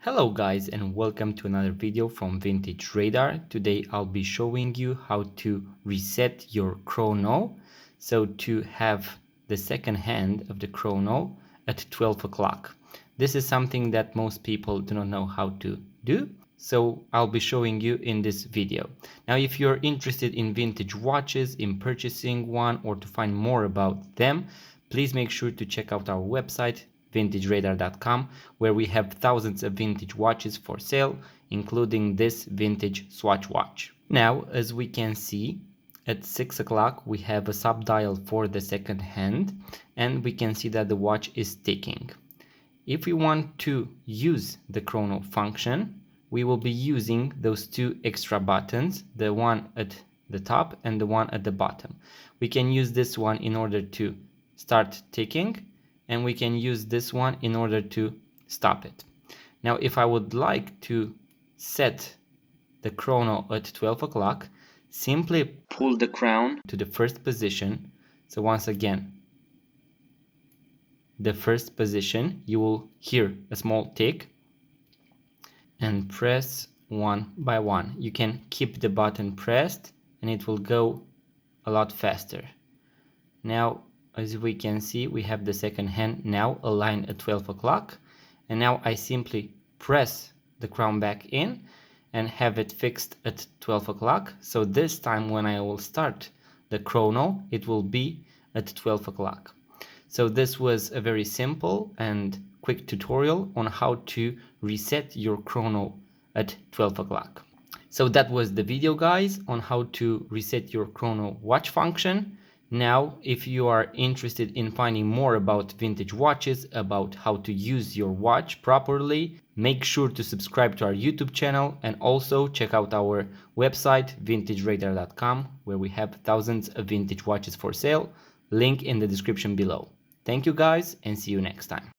Hello guys, and welcome to another video from Vintage Radar. Today I'll be showing you how to reset your chrono, so to have the second hand of the chrono at 12 o'clock. This is something that most people do not know how to do, so I'll be showing you in this video. Now if you're interested in vintage watches, in purchasing one, or to find more about them, please make sure to check out our website Vintageradarcom, where we have thousands of vintage watches for sale, including this vintage Swatch watch. Now, as we can see, at 6 o'clock we have a sub-dial for the second hand, and we can see that the watch is ticking. If we want to use the chrono function, we will be using those two extra buttons, the one at the top and the one at the bottom. We can use this one in order to start ticking, and we can use this one in order to stop it. Now, if I would like to set the chrono at 12 o'clock, simply pull the crown to the first position. So once again, the first position, you will hear a small tick, and press one by one. You can keep the button pressed and it will go a lot faster. Now, as we can see, we have the second hand now aligned at 12 o'clock, and now I simply press the crown back in and have it fixed at 12 o'clock. So this time when I will start the chrono, it will be at 12 o'clock. So this was a very simple and quick tutorial on how to reset your chrono at 12 o'clock. So that was the video, guys, on how to reset your chrono watch function. Now, if you are interested in finding more about vintage watches, about how to use your watch properly, make sure to subscribe to our YouTube channel and also check out our website Vintageradarcom, where we have thousands of vintage watches for sale. Link in the description below. Thank you guys, and see you next time.